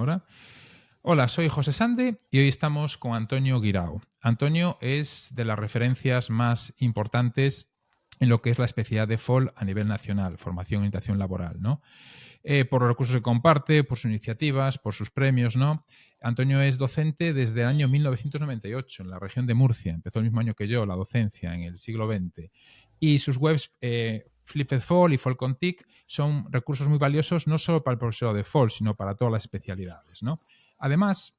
Ahora. Hola, soy José Sande y hoy estamos con Antonio Guirao. Antonio es de las referencias más importantes en lo que es la especialidad de FOL a nivel nacional, formación e orientación laboral, ¿no? Por los recursos que comparte, por sus iniciativas, por sus premios, ¿no? Antonio es docente desde el año 1998 en la región de Murcia. Empezó el mismo año que yo la docencia, en el siglo XX. Y sus webs Flipped FOL y FOL con TIC son recursos muy valiosos no solo para el profesorado de FOL, sino para todas las especialidades, ¿no? Además,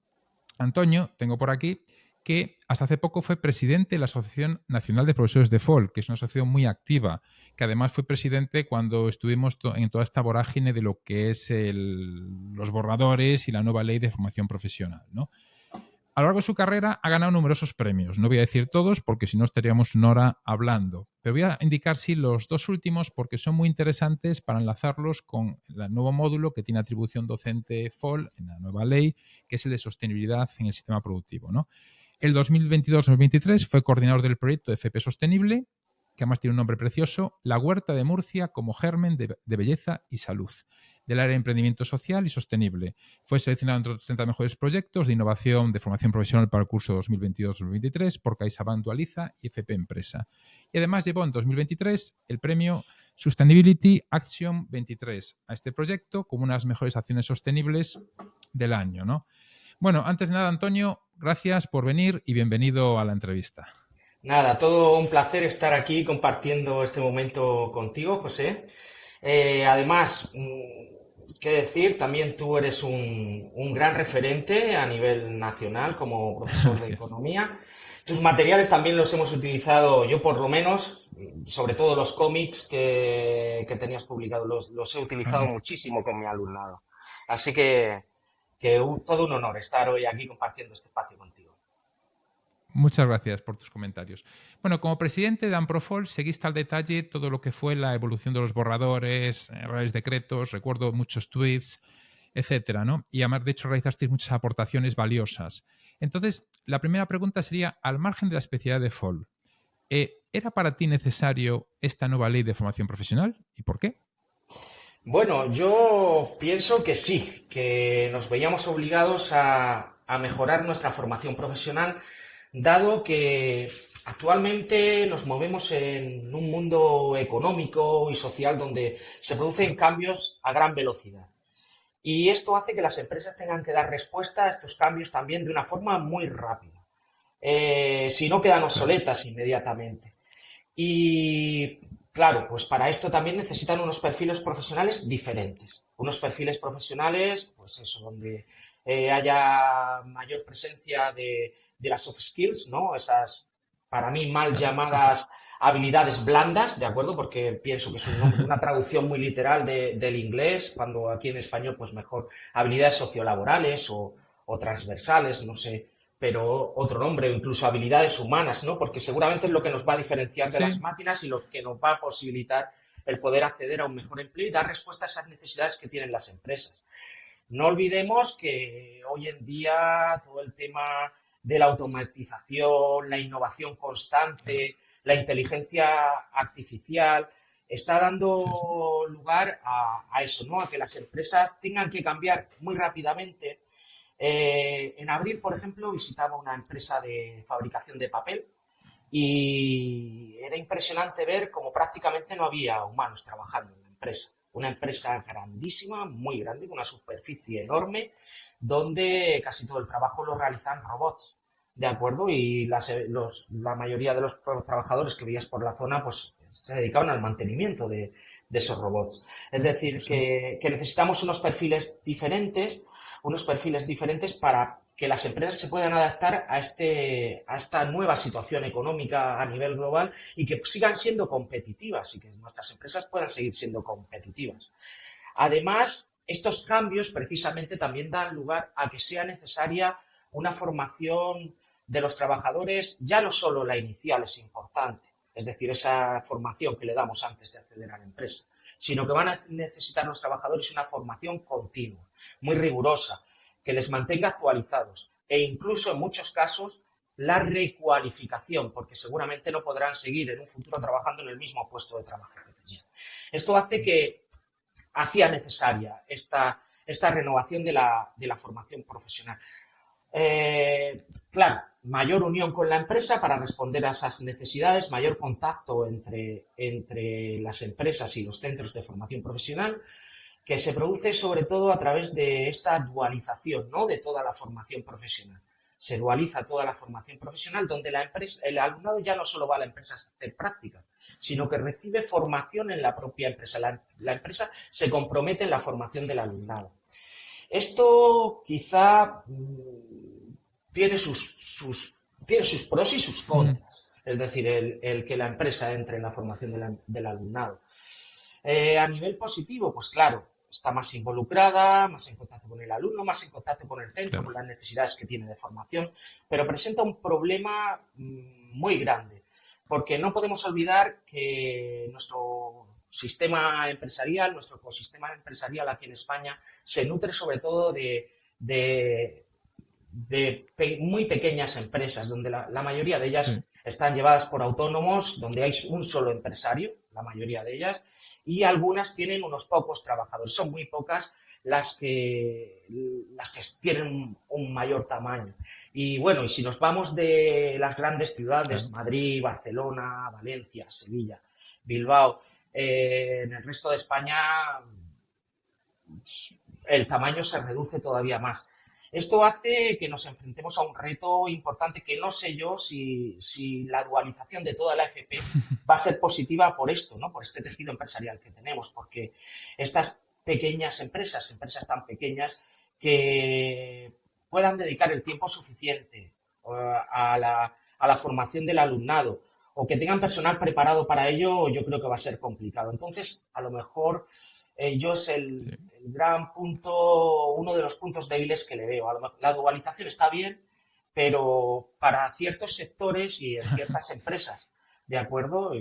Antonio, tengo por aquí, que hasta hace poco fue presidente de la Asociación Nacional de Profesores de FOL, que es una asociación muy activa, que además fue presidente cuando estuvimos en toda esta vorágine de lo que es los borradores y la nueva ley de formación profesional, ¿no? A lo largo de su carrera ha ganado numerosos premios. No voy a decir todos porque si no estaríamos una hora hablando. Pero voy a indicar sí los dos últimos porque son muy interesantes para enlazarlos con el nuevo módulo que tiene atribución docente FOL en la nueva ley, que es el de sostenibilidad en el sistema productivo, ¿no? El 2022-2023 fue coordinador del proyecto de FP Sostenible, que además tiene un nombre precioso, La Huerta de Murcia como germen de belleza y salud, del área de emprendimiento social y sostenible. Fue seleccionado entre los 30 mejores proyectos de innovación de formación profesional para el curso 2022-2023 por CaixaBank Dualiza y FP Empresa. Y además llevó en 2023 el premio Sustainability Action 23 a este proyecto como una de las mejores acciones sostenibles del año, ¿no? Bueno, antes de nada, Antonio, gracias por venir y bienvenido a la entrevista. Nada, todo un placer estar aquí compartiendo este momento contigo, José. Además, qué decir, también tú eres un gran referente a nivel nacional como profesor de Gracias. economía. Tus materiales también los hemos utilizado, yo por lo menos, sobre todo los cómics que tenías publicados, los he utilizado Ah, muchísimo con mi alumnado. Así que todo un honor estar hoy aquí compartiendo este espacio contigo. muchas gracias por tus comentarios. Bueno, como presidente de Amprofol, seguiste al detalle todo lo que fue la evolución de los borradores, reales decretos, recuerdo muchos tweets, etcétera, ¿no? Y además, de hecho, realizasteis muchas aportaciones valiosas. Entonces, la primera pregunta sería, al margen de la especialidad de FOL, ¿era para ti necesario esta nueva ley de formación profesional? ¿Y por qué? Bueno, yo pienso que sí, que nos veíamos obligados a mejorar nuestra formación profesional, dado que actualmente nos movemos en un mundo económico y social donde se producen cambios a gran velocidad. Y esto hace que las empresas tengan que dar respuesta a estos cambios también de una forma muy rápida. Si no quedan Claro. obsoletas inmediatamente. Y claro, pues para esto también necesitan unos perfiles profesionales diferentes. Unos perfiles profesionales, pues eso, donde haya mayor presencia de las soft skills, ¿no? Esas, para mí, mal Claro, sí, sí. llamadas habilidades blandas, ¿de acuerdo? Porque pienso que es una traducción muy literal del inglés, cuando aquí en español, pues mejor, habilidades sociolaborales o transversales, no sé, pero otro nombre, o incluso habilidades humanas, ¿no? Porque seguramente es lo que nos va a diferenciar de las Sí, máquinas y lo que nos va a posibilitar el poder acceder a un mejor empleo y dar respuesta a esas necesidades que tienen las empresas. No olvidemos que hoy en día todo el tema de la automatización, la innovación claro. constante, la inteligencia artificial, está Sí, sí. dando lugar a eso, ¿no? A que las empresas tengan que cambiar muy rápidamente. En abril, por ejemplo, visitaba una empresa de fabricación de papel y era impresionante ver cómo prácticamente no había humanos trabajando en la empresa. Una empresa grandísima, muy grande, con una superficie enorme, donde casi todo el trabajo lo realizan robots, ¿de acuerdo? Y la mayoría de los trabajadores que veías por la zona, pues se dedicaban al mantenimiento de esos robots. Es decir, Interesante. que necesitamos unos perfiles diferentes para que las empresas se puedan adaptar a esta nueva situación económica a nivel global y que sigan siendo competitivas y que nuestras empresas puedan seguir siendo competitivas. Además, estos cambios precisamente también dan lugar a que sea necesaria una formación de los trabajadores, ya no solo la inicial es importante, es decir, esa formación que le damos antes de acceder a la empresa, sino que van a necesitar los trabajadores una formación continua, muy rigurosa, que les mantenga actualizados e incluso en muchos casos la recualificación, porque seguramente no podrán seguir en un futuro trabajando en el mismo puesto de trabajo que tenían. Esto hace que hacía necesaria esta renovación de la formación profesional. Claro, mayor unión con la empresa para responder a esas necesidades, mayor contacto entre las empresas y los centros de formación profesional, que se produce sobre todo a través de esta dualización, ¿no?, de toda la formación profesional. Se dualiza toda la formación profesional donde el alumnado ya no solo va a la empresa a hacer práctica, sino que recibe formación en la propia empresa. La empresa se compromete en la formación del alumnado. Esto quizá tiene sus pros y sus contras, es decir, el que la empresa entre en la formación del alumnado. A nivel positivo, pues claro, está más involucrada, más en contacto con el alumno, más en contacto con el centro, con las necesidades que tiene de formación, pero presenta un problema muy grande, porque no podemos olvidar que nuestro sistema empresarial, nuestro ecosistema empresarial aquí en España, se nutre sobre todo de muy pequeñas empresas, donde la mayoría de ellas están llevadas por autónomos, donde hay un solo empresario, la mayoría de ellas, y algunas tienen unos pocos trabajadores. Son muy pocas las que tienen un mayor tamaño. Y bueno, y si nos vamos de las grandes ciudades, Madrid, Barcelona, Valencia, Sevilla, Bilbao, en el resto de España el tamaño se reduce todavía más. Esto hace que nos enfrentemos a un reto importante que no sé yo si la dualización de toda la FP va a ser positiva por esto, ¿no?, por este tejido empresarial que tenemos, porque estas pequeñas empresas tan pequeñas que puedan dedicar el tiempo suficiente a la formación del alumnado o que tengan personal preparado para ello, yo creo que va a ser complicado. Entonces, a lo mejor yo es el gran punto, uno de los puntos débiles que le veo. La dualización está bien, pero para ciertos sectores y en ciertas empresas, ¿de acuerdo?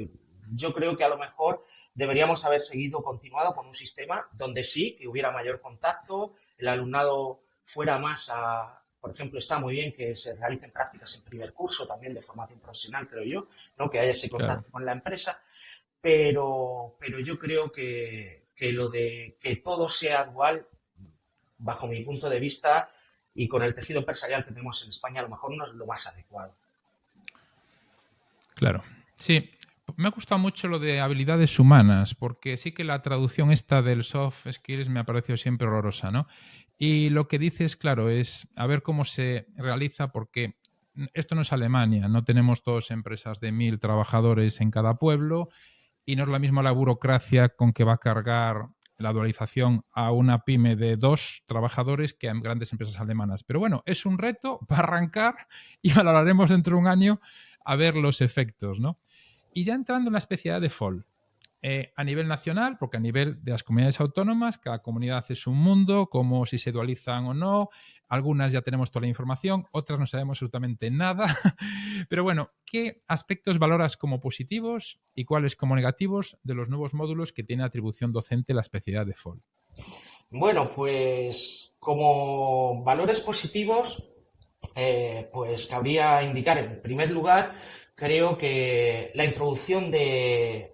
Yo creo que a lo mejor deberíamos haber continuado con un sistema donde sí, que hubiera mayor contacto, el alumnado fuera más por ejemplo, está muy bien que se realicen prácticas en primer curso también de formación profesional, creo yo, ¿no?, que haya ese contacto con la empresa, pero yo creo que lo de que todo sea dual, bajo mi punto de vista, y con el tejido empresarial que tenemos en España, a lo mejor no es lo más adecuado. Claro, sí. Me ha gustado mucho lo de habilidades humanas, porque sí que la traducción esta del soft skills me ha parecido siempre horrorosa, ¿no? Y lo que dices, claro, es a ver cómo se realiza, porque esto no es Alemania, no tenemos todos empresas de 1000 trabajadores en cada pueblo y no es la misma la burocracia con que va a cargar la dualización a una pyme de 2 trabajadores que a grandes empresas alemanas. Pero bueno, es un reto para arrancar y valoraremos dentro de un año a ver los efectos, ¿no? Y ya entrando en la especialidad de FOL, a nivel nacional, porque a nivel de las comunidades autónomas, cada comunidad es un mundo, como si se dualizan o no. Algunas ya tenemos toda la información, otras no sabemos absolutamente nada. Pero bueno, ¿qué aspectos valoras como positivos y cuáles como negativos de los nuevos módulos que tiene atribución docente la especialidad de FOL? Bueno, pues como valores positivos, pues cabría indicar, en primer lugar, creo que la introducción de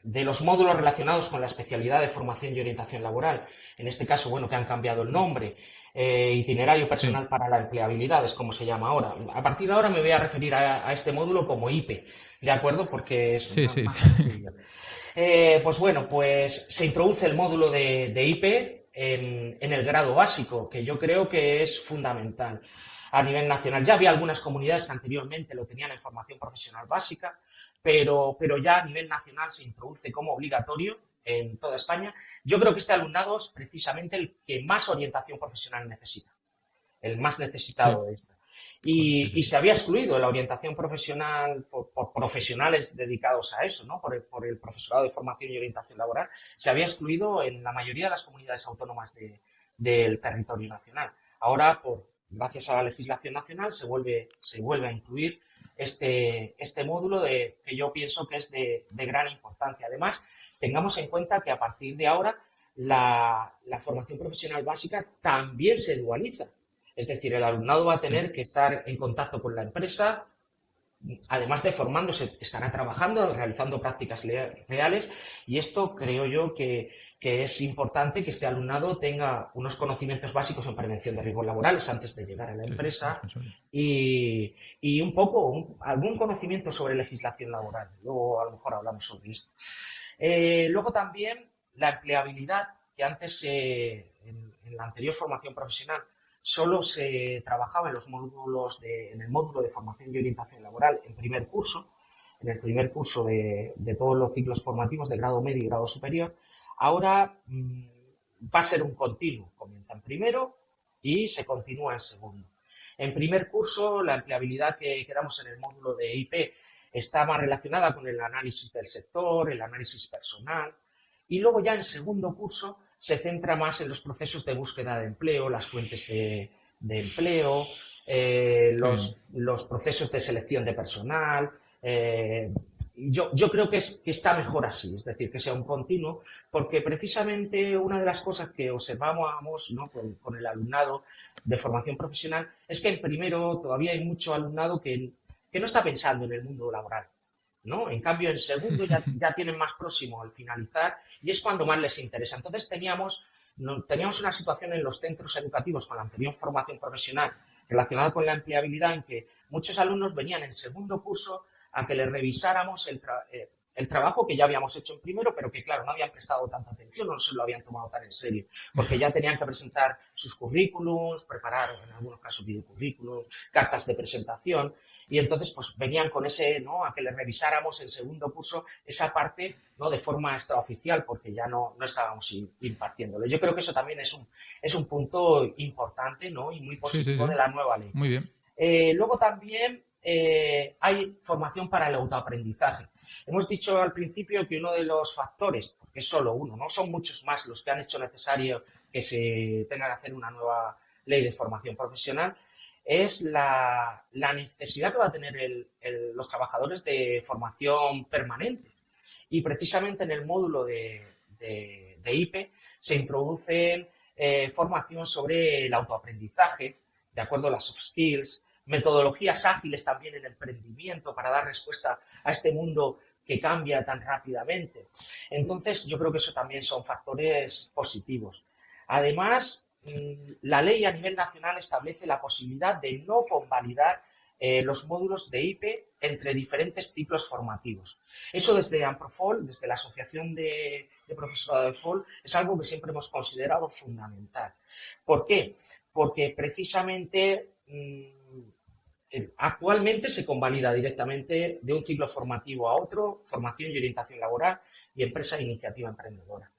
los módulos relacionados con la especialidad de formación y orientación laboral, en este caso, bueno, que han cambiado el nombre, itinerario personal para la empleabilidad, es como se llama ahora. A partir de ahora me voy a referir a este módulo como IPE, ¿de acuerdo? Porque es más sencillo. Pues bueno, pues se introduce el módulo de IPE en el grado básico, que yo creo que es fundamental a nivel nacional. Ya había algunas comunidades que anteriormente lo tenían en formación profesional básica, pero ya a nivel nacional se introduce como obligatorio en toda España. Yo creo que este alumnado es precisamente el que más orientación profesional necesita, el más necesitado de esta. Y se había excluido la orientación profesional por profesionales dedicados a eso, ¿no? Por el profesorado de formación y orientación laboral, se había excluido en la mayoría de las comunidades autónomas del territorio nacional. Ahora, gracias a la legislación nacional, se vuelve a incluir este módulo que yo pienso que es de gran importancia. Además, tengamos en cuenta que a partir de ahora la formación profesional básica también se dualiza. Es decir, el alumnado va a tener que estar en contacto con la empresa, además de formándose, estará trabajando, realizando prácticas reales, y esto creo yo que que es importante que este alumnado tenga unos conocimientos básicos en prevención de riesgos laborales antes de llegar a la Sí, empresa indispensable. y un poco, algún conocimiento sobre legislación laboral. Luego a lo mejor hablamos sobre esto. Luego también la empleabilidad, que antes en la anterior formación profesional solo se trabajaba en los módulos en el módulo de formación y orientación laboral en primer curso, en el primer curso de todos los ciclos formativos de grado medio y grado superior. Ahora va a ser un continuo, comienza en primero y se continúa en segundo. En primer curso, la empleabilidad que damos en el módulo de IP está más relacionada con el análisis del sector, el análisis personal, y luego ya en segundo curso se centra más en los procesos de búsqueda de empleo, las fuentes de empleo, Qué bien. los procesos de selección de personal. Yo creo que está mejor así, es decir, que sea un continuo, porque precisamente una de las cosas que observamos, ¿no?, con el alumnado de formación profesional es que en primero todavía hay mucho alumnado que no está pensando en el mundo laboral, ¿no? En cambio, en segundo ya tienen más próximo al finalizar y es cuando más les interesa. Entonces teníamos una situación en los centros educativos con la anterior formación profesional relacionada con la empleabilidad en que muchos alumnos venían en segundo curso a que les revisáramos el trabajo que ya habíamos hecho en primero, pero que, claro, no habían prestado tanta atención, no se lo habían tomado tan en serio, porque ya tenían que presentar sus currículums, preparar, en algunos casos, videocurrículums, cartas de presentación, y entonces pues venían con ese, ¿no?, a que les revisáramos en segundo curso esa parte, ¿no?, de forma extraoficial, porque ya no estábamos impartiéndolo. Yo creo que eso también es un punto importante, ¿no?, y muy Sí, sí, positivo de sí. la nueva ley. Muy bien. Luego también hay formación para el autoaprendizaje. Hemos dicho al principio que uno de los factores, porque es solo uno, no son muchos más los que han hecho necesario que se tenga que hacer una nueva ley de formación profesional, es la necesidad que va a tener los trabajadores de formación permanente. Y precisamente en el módulo de IPE se introducen formación sobre el autoaprendizaje, de acuerdo a las soft skills, metodologías ágiles también en emprendimiento para dar respuesta a este mundo que cambia tan rápidamente. Entonces, yo creo que eso también son factores positivos. Además, Sí. la ley a nivel nacional establece la posibilidad de no convalidar los módulos de IPE entre diferentes ciclos formativos. Eso desde AMPROFOL, desde la Asociación de Profesorado de FOL, es algo que siempre hemos considerado fundamental. ¿Por qué? Porque precisamente actualmente se convalida directamente de un ciclo formativo a otro, formación y orientación laboral y empresa e iniciativa emprendedora.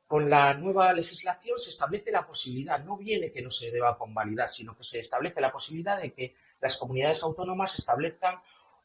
Con la nueva legislación se establece la posibilidad, no viene que no se deba convalidar, sino que se establece la posibilidad de que las comunidades autónomas establezcan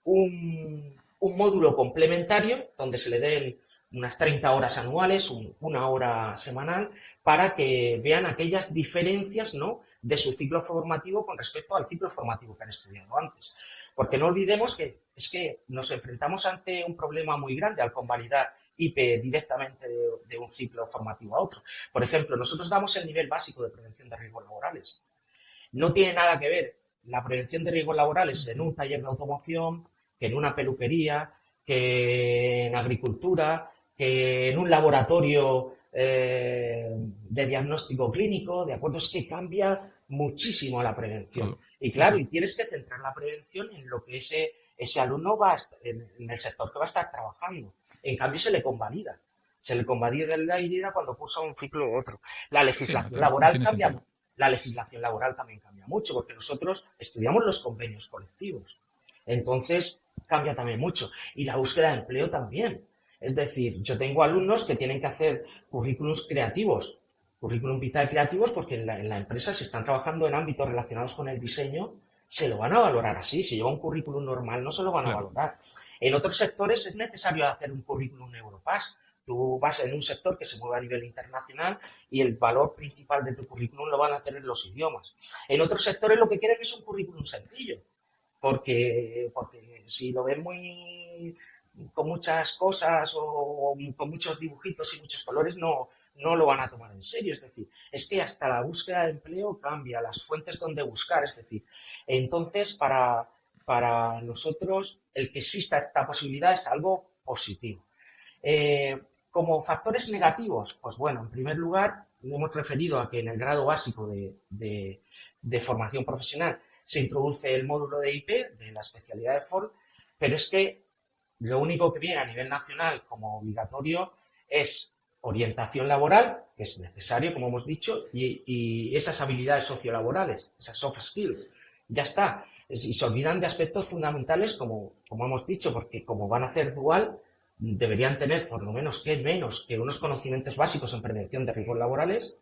un módulo complementario donde se le den unas 30 horas anuales, una hora semanal, para que vean aquellas diferencias, ¿no?, de su ciclo formativo con respecto al ciclo formativo que han estudiado antes. Porque no olvidemos que es que nos enfrentamos ante un problema muy grande al convalidar IP directamente de un ciclo formativo a otro. Por ejemplo, nosotros damos el nivel básico de prevención de riesgos laborales. No tiene nada que ver la prevención de riesgos laborales en un taller de automoción, que en una peluquería, que en agricultura, que en un laboratorio de diagnóstico clínico, ¿de acuerdo? Es que cambia muchísimo la prevención. Todo. Y Sí, claro, sí. y tienes que centrar la prevención en lo que ese alumno va a en el sector que va a estar trabajando. En cambio, se le convalida la herida cuando cursa un ciclo u otro. La Sí, no legislación tiene, no laboral tiene cambia, sentido. la legislación laboral también cambia mucho, porque nosotros estudiamos los convenios colectivos. Entonces, cambia también mucho. Y la búsqueda de empleo también. Es decir, yo tengo alumnos que tienen que hacer currículums creativos, currículum vitae creativos, porque en la empresa, si están trabajando en ámbitos relacionados con el diseño, se lo van a valorar así. Si lleva un currículum normal, no se lo van a Claro. valorar. En otros sectores es necesario hacer un currículum Europass. Tú vas en un sector que se mueve a nivel internacional y el valor principal de tu currículum lo van a tener los idiomas. En otros sectores lo que quieren es un currículum sencillo, porque si lo ven muy con muchas cosas o con muchos dibujitos y muchos colores, no lo van a tomar en serio. Es decir, es que hasta la búsqueda de empleo cambia, las fuentes donde buscar. Es decir, entonces para nosotros el que exista esta posibilidad es algo positivo. Como factores negativos, pues bueno, en primer lugar, hemos referido a que en el grado básico de formación profesional se introduce el módulo de IP, de la especialidad de FOL, pero es que lo único que viene a nivel nacional como obligatorio es orientación laboral, que es necesario, como hemos dicho, y esas habilidades sociolaborales, esas soft skills. Ya está. Y se olvidan de aspectos fundamentales, como hemos dicho, porque como van a hacer dual, deberían tener por lo menos que unos conocimientos básicos en prevención de riesgos laborales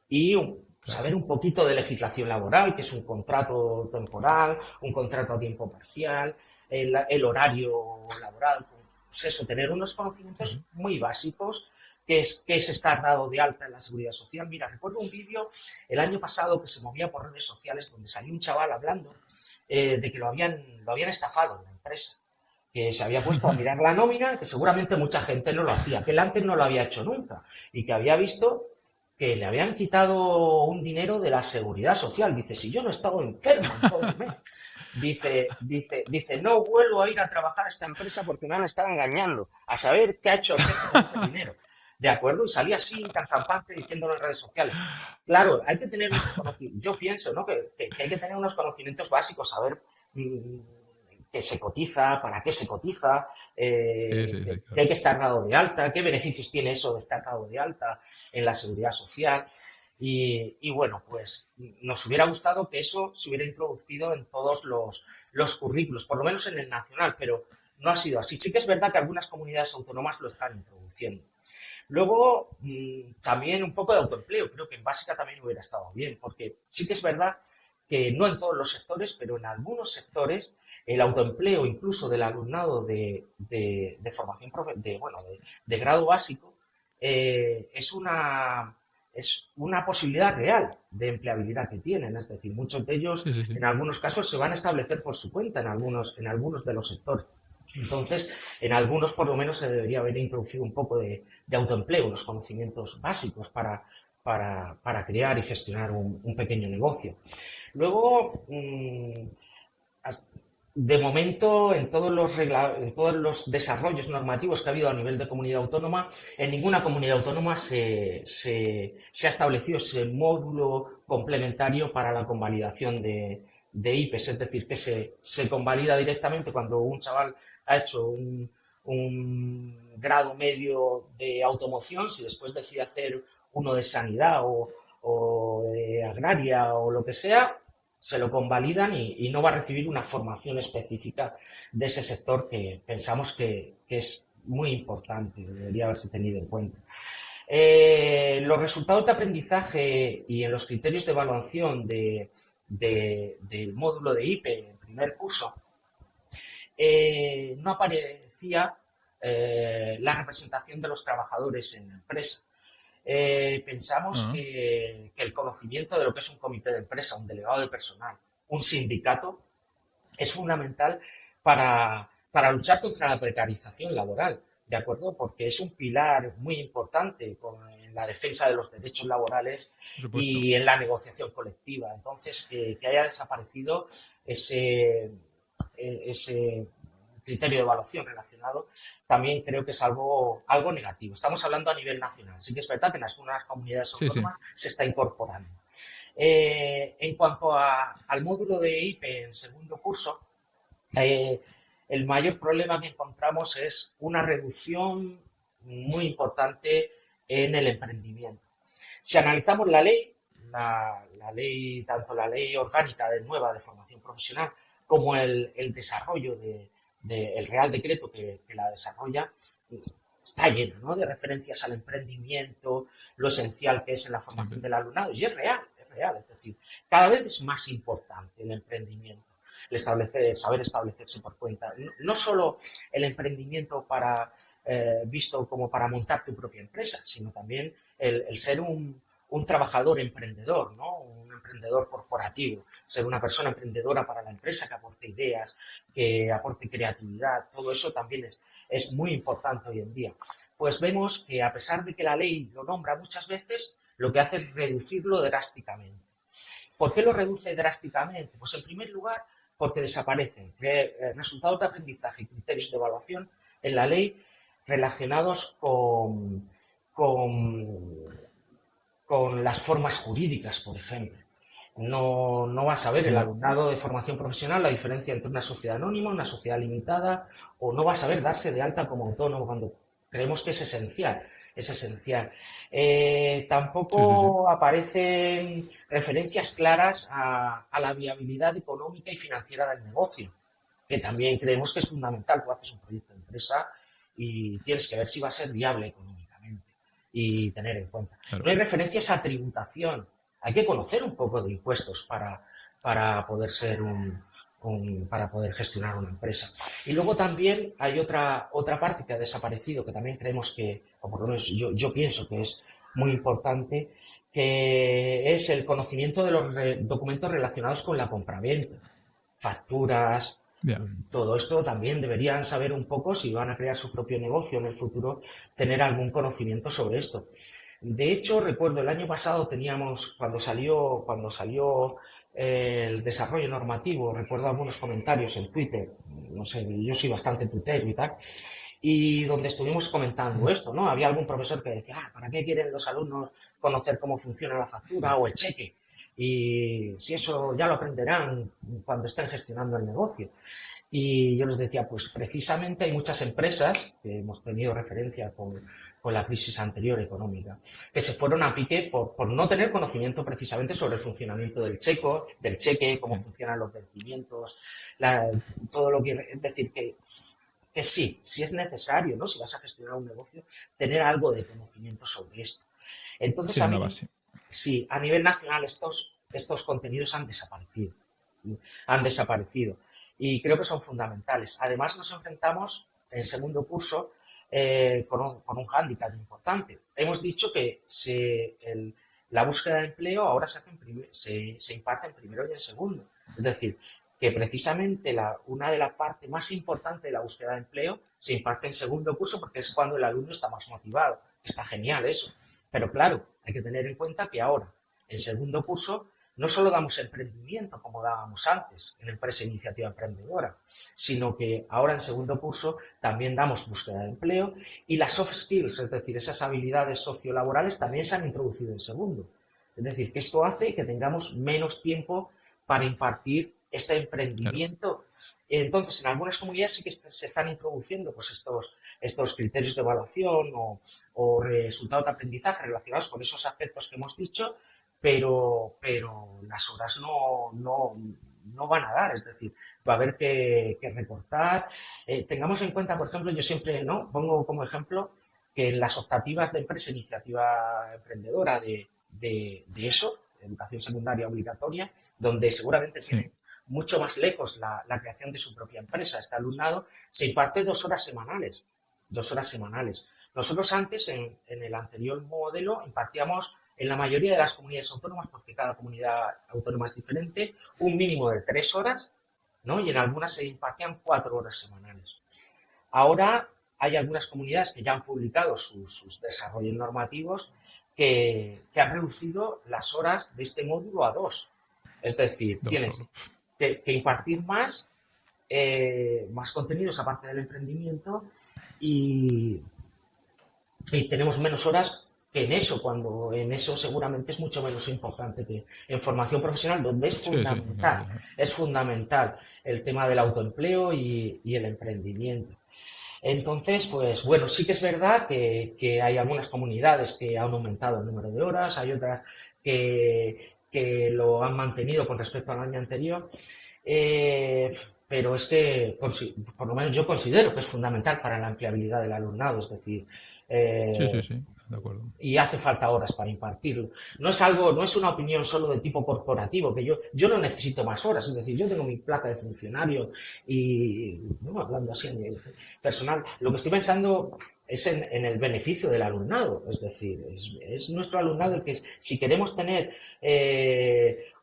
y saber un poquito de legislación laboral, que es un contrato temporal, un contrato a tiempo parcial, el horario laboral, pues eso, tener unos conocimientos muy básicos, que es estar dado de alta en la seguridad social. Mira, recuerdo un vídeo el año pasado que se movía por redes sociales donde salió un chaval hablando de que lo habían estafado en la empresa, que se había puesto a mirar la nómina, que seguramente mucha gente no lo hacía, que él antes no lo había hecho nunca, y que había visto que le habían quitado un dinero de la seguridad social. Dice, si yo no he estado enfermo en todo el mes. Dice, no vuelvo a ir a trabajar a esta empresa porque me han estado engañando. A saber qué ha hecho el jefe con ese dinero. ¿De acuerdo? Y salía así, tan campante, diciéndolo en redes sociales. Claro, hay que tener unos conocimientos. Yo pienso, ¿no? Que hay que tener unos conocimientos básicos, saber qué se cotiza, para qué se cotiza, Sí, que claro. hay que estar dado de alta, qué beneficios tiene eso de estar dado de alta en la seguridad social. Y bueno, pues nos hubiera gustado que eso se hubiera introducido en todos los currículos, por lo menos en el nacional, pero no ha sido así. Sí que es verdad que algunas comunidades autónomas lo están introduciendo. Luego, también un poco de autoempleo. Creo que en básica también hubiera estado bien, porque sí que es verdad que no en todos los sectores, pero en algunos sectores, el autoempleo, incluso del alumnado de formación, de grado básico, es una posibilidad real de empleabilidad que tienen. Es decir, muchos de ellos, Sí. en algunos casos, se van a establecer por su cuenta en algunos de los sectores. Entonces, en algunos por lo menos se debería haber introducido un poco de autoempleo, unos conocimientos básicos para crear y gestionar un pequeño negocio. Luego, de momento, en todos los desarrollos normativos que ha habido a nivel de comunidad autónoma, en ninguna comunidad autónoma se ha establecido ese módulo complementario para la convalidación de IPES, es decir, que se convalida directamente cuando un chaval ha hecho un grado medio de automoción, si después decide hacer uno de sanidad o de agraria o lo que sea, se lo convalidan y no va a recibir una formación específica de ese sector que pensamos que es muy importante, debería haberse tenido en cuenta. Los resultados de aprendizaje y en los criterios de evaluación del módulo de IPE en primer curso, no aparecía la representación de los trabajadores en la empresa. Pensamos Ah, que el conocimiento de lo que es un comité de empresa, un delegado de personal, un sindicato, es fundamental para luchar contra la precarización laboral, ¿de acuerdo? Porque es un pilar muy importante en la defensa de los derechos laborales por supuesto. y en la negociación colectiva. Entonces, que haya desaparecido ese criterio de evaluación relacionado, también creo que es algo negativo. Estamos hablando a nivel nacional. Sí que es verdad que en algunas comunidades Sí. autónomas se está incorporando. En cuanto al módulo de IPE en segundo curso, eh, el mayor problema que encontramos es una reducción muy importante en el emprendimiento. Si analizamos la ley, tanto la ley orgánica nueva de formación profesional como el desarrollo del Real Decreto que la desarrolla, está lleno, ¿no?, de referencias al emprendimiento, lo esencial que es en la formación Siempre. del alumnado. Y es real, es decir, cada vez es más importante el emprendimiento, saber establecerse por cuenta. No solo el emprendimiento visto como para montar tu propia empresa, sino también el ser un trabajador emprendedor, ¿no? Un emprendedor corporativo, ser una persona emprendedora para la empresa que aporte ideas, que aporte creatividad, todo eso también es muy importante hoy en día. Pues vemos que a pesar de que la ley lo nombra muchas veces, lo que hace es reducirlo drásticamente. ¿Por qué lo reduce drásticamente? Pues en primer lugar, porque desaparecen resultados de aprendizaje y criterios de evaluación en la ley. relacionados con, con las formas jurídicas, por ejemplo. No va a saber el Ya. alumnado de formación profesional la diferencia entre una sociedad anónima, una sociedad limitada, o no va a saber darse de alta como autónomo cuando creemos que es esencial. Es esencial. Sí, sí, sí. Tampoco aparecen referencias claras a la viabilidad económica y financiera del negocio, que también creemos que es fundamental. Tú haces un proyecto de empresa y tienes que ver si va a ser viable económicamente y tener en cuenta. Claro. No hay referencias a tributación. Hay que conocer un poco de impuestos para poder ser para poder gestionar una empresa. Y luego también hay otra parte que ha desaparecido, que también creemos que, o por lo menos yo pienso que es muy importante, que es el conocimiento de los documentos relacionados con la compraventa, facturas, Ya. todo esto también deberían saber un poco si van a crear su propio negocio en el futuro, tener algún conocimiento sobre esto. De hecho, recuerdo el año pasado teníamos, cuando salió el desarrollo normativo, recuerdo algunos comentarios en Twitter, no sé, yo soy bastante tuitero y tal, y donde estuvimos comentando Mm. esto, ¿no? Había algún profesor que decía, ¿para qué quieren los alumnos conocer cómo funciona la factura o el cheque? Y si eso ya lo aprenderán cuando estén gestionando el negocio. Y yo les decía, pues precisamente hay muchas empresas, que hemos tenido referencia con la crisis anterior económica, que se fueron a pique por no tener conocimiento precisamente sobre el funcionamiento del cheque, cómo Sí. funcionan los vencimientos, la- todo lo que... Es decir, que sí, si es necesario, ¿no? Si vas a gestionar un negocio, tener algo de conocimiento sobre esto. Entonces, Sí, a una mí, base. sí, a nivel nacional estos contenidos han desaparecido. Han desaparecido. Y creo que son fundamentales. Además, nos enfrentamos en segundo curso con un hándicap importante. Hemos dicho que la búsqueda de empleo ahora se imparte en primero y en segundo. Es decir, que precisamente una de las partes más importantes de la búsqueda de empleo se imparte en segundo curso porque es cuando el alumno está más motivado. Está genial eso. Pero claro, hay que tener en cuenta que ahora, en segundo curso, no solo damos emprendimiento como dábamos antes en Empresa Iniciativa Emprendedora, sino que ahora en segundo curso también damos búsqueda de empleo y las soft skills, es decir, esas habilidades sociolaborales también se han introducido en segundo. Es decir, que esto hace que tengamos menos tiempo para impartir este Claro. emprendimiento. Entonces, en algunas comunidades sí que se están introduciendo pues, estos criterios de evaluación o resultados de aprendizaje relacionados con esos aspectos que hemos dicho, pero las horas no van a dar, es decir, va a haber que recortar. Tengamos en cuenta, por ejemplo, yo siempre ¿no? pongo como ejemplo que en las optativas de empresa iniciativa emprendedora de eso, educación secundaria obligatoria, donde seguramente Sí. tiene mucho más lejos la creación de su propia empresa, este alumnado, se imparte 2 horas semanales. 2 horas semanales. Nosotros antes, en el anterior modelo, impartíamos en la mayoría de las comunidades autónomas, porque cada comunidad autónoma es diferente, un mínimo de 3 horas, ¿no? Y en algunas se impartían 4 horas semanales. Ahora hay algunas comunidades que ya han publicado sus desarrollos normativos que han reducido las horas de este módulo a 2. Es decir, Dos tienes solo. que impartir más contenidos aparte del emprendimiento y, y tenemos menos horas que en eso, cuando en eso seguramente es mucho menos importante que en formación profesional, donde Sí, sí. Claro, ya. es fundamental el tema del autoempleo y el emprendimiento. Entonces, pues bueno, sí que es verdad que hay algunas comunidades que han aumentado el número de horas, hay otras que lo han mantenido con respecto al año anterior, eh, pero es que, por lo menos yo considero que es fundamental para la empleabilidad del alumnado, es decir, Sí, sí, eh, sí. De acuerdo. y hace falta horas para impartirlo. No es una opinión solo de tipo corporativo, que yo no necesito más horas, es decir, yo tengo mi plaza de funcionario y, no, hablando así a nivel personal, lo que estoy pensando es en el beneficio del alumnado, es decir, es nuestro alumnado el que, si queremos tener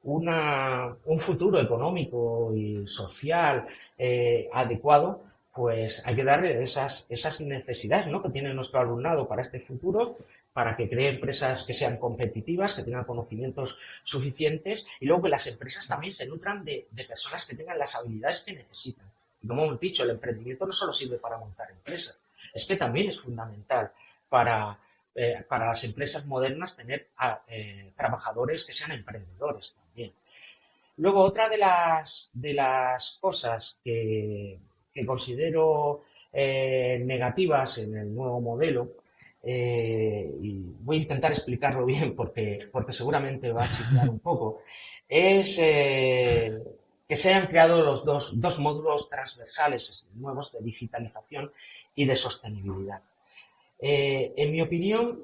un futuro económico y social adecuado, pues hay que darle esas necesidades, ¿no? que tiene nuestro alumnado para este futuro, para que cree empresas que sean competitivas, que tengan conocimientos suficientes y luego que las empresas Claro. también se nutran de personas que tengan las habilidades que necesitan. Y como hemos dicho, el emprendimiento no solo sirve para montar empresas, es que también es fundamental para las empresas modernas tener trabajadores que sean emprendedores también. Luego, otra de las cosas que considero negativas en el nuevo modelo, y voy a intentar explicarlo bien porque seguramente va a chiflar un poco, es que se hayan creado los dos módulos transversales nuevos de digitalización y de sostenibilidad. En mi opinión,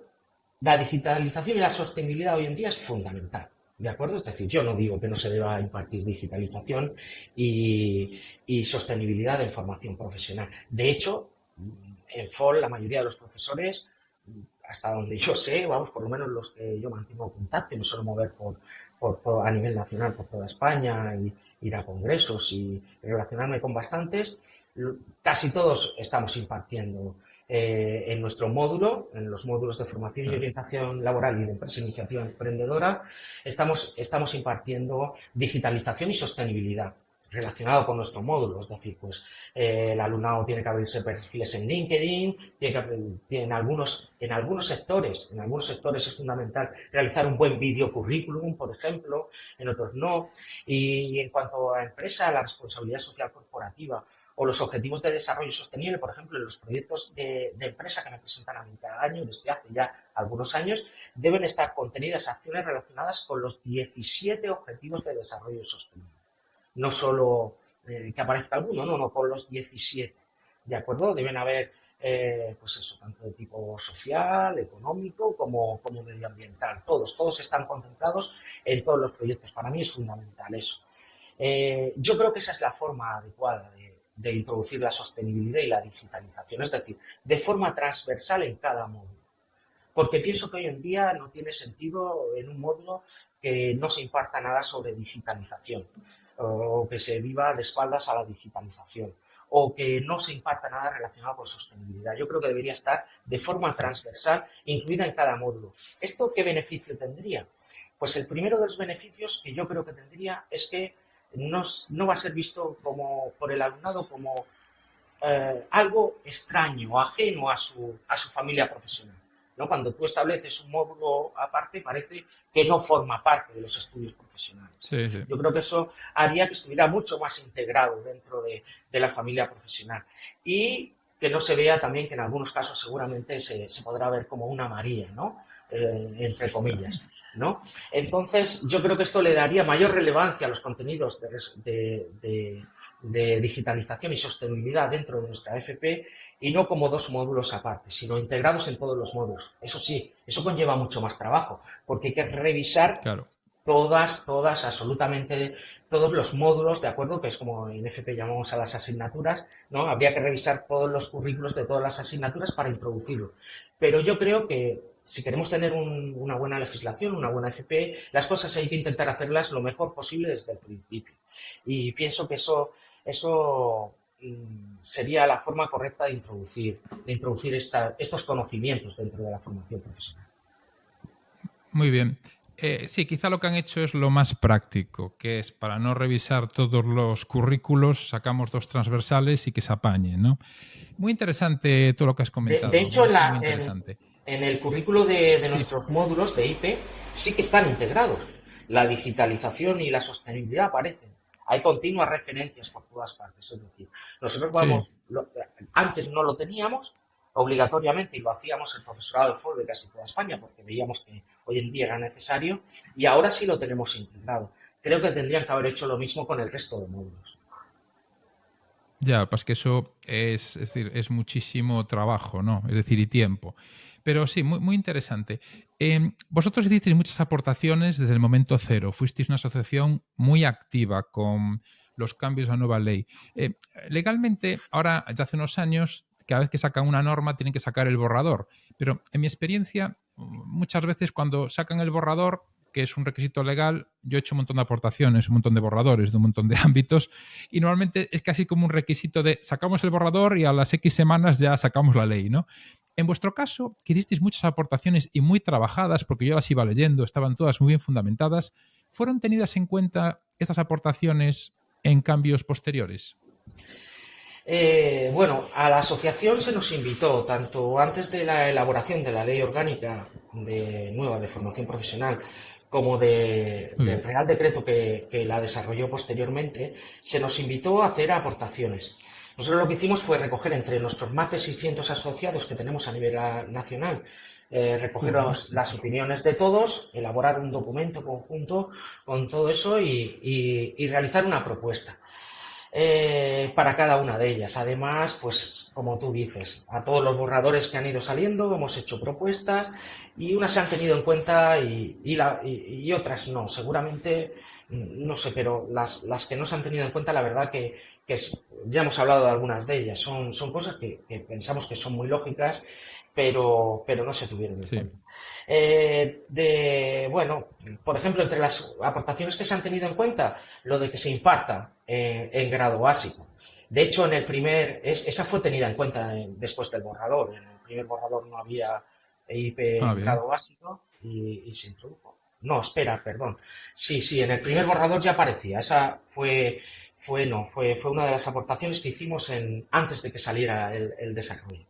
la digitalización y la sostenibilidad hoy en día es fundamental. ¿De acuerdo? Es decir, yo no digo que no se deba impartir digitalización y sostenibilidad en formación profesional. De hecho, en FOL la mayoría de los profesores, hasta donde yo sé, vamos, por lo menos los que yo mantengo contacto y me suelo mover a nivel nacional por toda España y ir a congresos y relacionarme con bastantes, casi todos estamos impartiendo en nuestro módulo, en los módulos de formación y orientación laboral y de empresa e iniciativa emprendedora, estamos impartiendo digitalización y sostenibilidad relacionado con nuestro módulo. Es decir, pues el alumnado tiene que abrirse perfiles en LinkedIn, en algunos sectores es fundamental realizar un buen video currículum, por ejemplo, en otros no. Y en cuanto a empresa, la responsabilidad social corporativa o los objetivos de desarrollo sostenible, por ejemplo, en los proyectos de empresa que me presentan a mí cada año, desde hace ya algunos años, deben estar contenidas acciones relacionadas con los 17 objetivos de desarrollo sostenible. No solo que aparezca alguno, no, con los 17. ¿De acuerdo? Deben haber, pues eso, tanto de tipo social, económico, como medioambiental. Todos están contemplados en todos los proyectos. Para mí es fundamental eso. Yo creo que esa es la forma adecuada de introducir la sostenibilidad y la digitalización, es decir, de forma transversal en cada módulo. Porque pienso que hoy en día no tiene sentido en un módulo que no se imparta nada sobre digitalización, o que se viva de espaldas a la digitalización, o que no se imparta nada relacionado con sostenibilidad. Yo creo que debería estar de forma transversal, incluida en cada módulo. ¿Esto qué beneficio tendría? Pues el primero de los beneficios que yo creo que tendría es que no va a ser visto por el alumnado como algo extraño o ajeno a su familia profesional, ¿no? Cuando tú estableces un módulo aparte, parece que no forma parte de los estudios profesionales. Sí, sí. Yo creo que eso haría que estuviera mucho más integrado dentro de la familia profesional y que no se vea también que en algunos casos seguramente se podrá ver como una María, ¿no? Entre comillas. ¿No? Entonces, yo creo que esto le daría mayor relevancia a los contenidos de digitalización y sostenibilidad dentro de nuestra FP y no como dos módulos aparte, sino integrados en todos los módulos. Eso sí, eso conlleva mucho más trabajo, porque hay que revisar absolutamente todos los módulos, ¿de acuerdo? Que es como en FP llamamos a las asignaturas, ¿no? Habría que revisar todos los currículos de todas las asignaturas para introducirlo. Pero yo creo que si queremos tener una buena legislación, una buena FP, las cosas hay que intentar hacerlas lo mejor posible desde el principio. Y pienso que eso sería la forma correcta de introducir estos conocimientos dentro de la formación profesional. Muy bien. Sí, quizá lo que han hecho es lo más práctico, que es para no revisar todos los currículos, sacamos dos transversales y que se apañen, ¿no? Muy interesante todo lo que has comentado. De hecho, muy interesante. En el currículo de nuestros módulos de IP sí que están integrados. La digitalización y la sostenibilidad aparecen. Hay continuas referencias por todas partes. Es decir, nosotros antes no lo teníamos obligatoriamente y lo hacíamos el profesorado de FOL de casi toda España porque veíamos que hoy en día era necesario y ahora sí lo tenemos integrado. Creo que tendrían que haber hecho lo mismo con el resto de módulos. Ya, pues que eso es decir, es muchísimo trabajo, ¿no? Es decir, y tiempo. Pero sí, muy interesante. Vosotros hicisteis muchas aportaciones desde el momento cero. Fuisteis una asociación muy activa con los cambios a la nueva ley. Legalmente, ahora, desde hace unos años, cada vez que sacan una norma tienen que sacar el borrador. Pero en mi experiencia, muchas veces cuando sacan el borrador, que es un requisito legal, yo he hecho un montón de aportaciones, un montón de borradores de un montón de ámbitos y normalmente es casi como un requisito de sacamos el borrador y a las X semanas ya sacamos la ley, ¿no? En vuestro caso, que hicisteis muchas aportaciones y muy trabajadas, porque yo las iba leyendo, estaban todas muy bien fundamentadas, ¿fueron tenidas en cuenta estas aportaciones en cambios posteriores? Bueno, a la asociación se nos invitó, tanto antes de la elaboración de la ley orgánica nueva de formación profesional, como Muy del bien. Real Decreto que la desarrolló posteriormente, se nos invitó a hacer aportaciones. Nosotros lo que hicimos fue recoger entre nuestros más de 600 asociados que tenemos a nivel nacional, recoger las Bastantes. opiniones de todos, elaborar un documento conjunto con todo eso y realizar una propuesta para cada una de ellas. Además, pues como tú dices, a todos los borradores que han ido saliendo hemos hecho propuestas y unas se han tenido en cuenta y otras no. Seguramente, no sé, pero las que no se han tenido en cuenta, la verdad ya hemos hablado de algunas de ellas. Son cosas que pensamos que son muy lógicas, pero no se tuvieron en Sí, cuenta. Bueno, por ejemplo, entre las aportaciones que se han tenido en cuenta, lo de que se imparta en grado básico. De hecho, esa fue tenida en cuenta después del borrador. En el primer borrador no había IP ah, en bien. grado básico y se introdujo. No, espera, perdón. Sí, sí, en el primer borrador ya aparecía. Esa fue una de las aportaciones que hicimos antes de que saliera el desarrollo.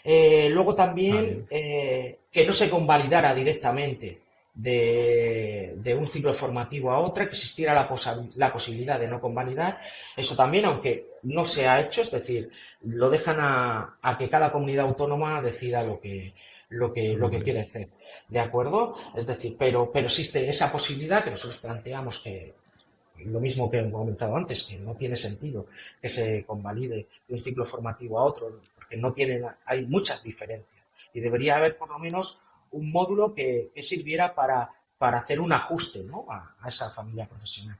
Luego Ah, también bien. que no se convalidara directamente de un ciclo formativo a otra, que existiera la posibilidad de no convalidar. Eso también, aunque no se ha hecho, es decir, lo dejan a que cada comunidad autónoma decida Lo lo que que quiere quiere. hacer. ¿De acuerdo? Es decir, pero existe esa posibilidad que nosotros planteamos que, lo mismo que he comentado antes, que no tiene sentido que se convalide de un ciclo formativo a otro, porque no tienen, hay muchas diferencias. Y debería haber por lo menos un módulo que sirviera para hacer un ajuste, ¿no?, a esa familia profesional.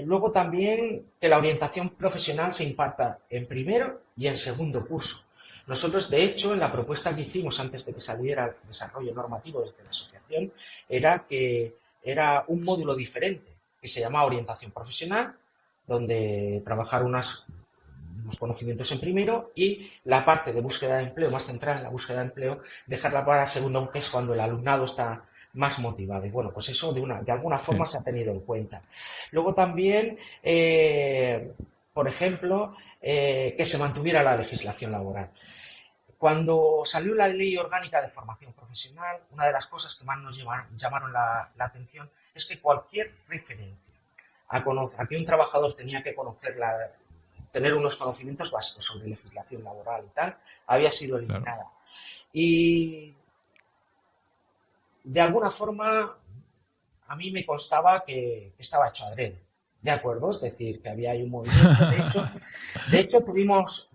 Luego también que la orientación profesional se imparta en primero y en segundo curso. Nosotros, de hecho, en la propuesta que hicimos antes de que saliera el desarrollo normativo desde la asociación, era que era un módulo diferente, que se llama orientación profesional, donde trabajar unos conocimientos en primero y la parte de búsqueda de empleo, más centrada en la búsqueda de empleo, dejarla para segundo, que es cuando el alumnado está más motivado. Y bueno, pues eso de alguna forma Sí, se ha tenido en cuenta. Luego también, por ejemplo, que se mantuviera la legislación laboral. Cuando salió la Ley Orgánica de Formación Profesional, una de las cosas que más nos llamaron la atención es que cualquier referencia a que un trabajador tenía que tener unos conocimientos básicos sobre legislación laboral y tal, había sido claro. eliminada. Y de alguna forma a mí me constaba que estaba hecho adrede. ¿De acuerdo? Es decir, que había ahí un movimiento. De hecho,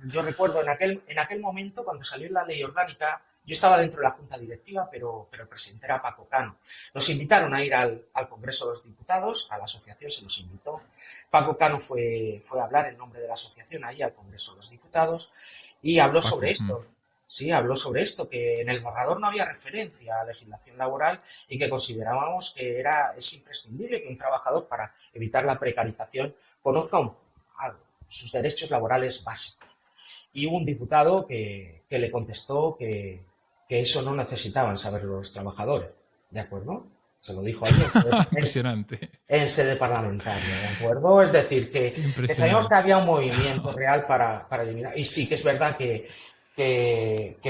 yo recuerdo en aquel momento, cuando salió la ley orgánica, yo estaba dentro de la Junta Directiva, pero el presidente era Paco Cano. Nos invitaron a ir al Congreso de los Diputados, a la asociación se nos invitó. Paco Cano fue a hablar en nombre de la asociación ahí al Congreso de los Diputados y habló sobre Paco. esto. Sí, habló sobre esto, que en el borrador no había referencia a legislación laboral y que considerábamos que es imprescindible que un trabajador, para evitar la precarización, conozca sus derechos laborales básicos. Y hubo un diputado que le contestó que eso no necesitaban saber los trabajadores, ¿de acuerdo? Se lo dijo ahí Impresionante. en sede parlamentaria, ¿de acuerdo? Es decir, que sabíamos que Impresionante. había un movimiento real para eliminar, y sí que es verdad que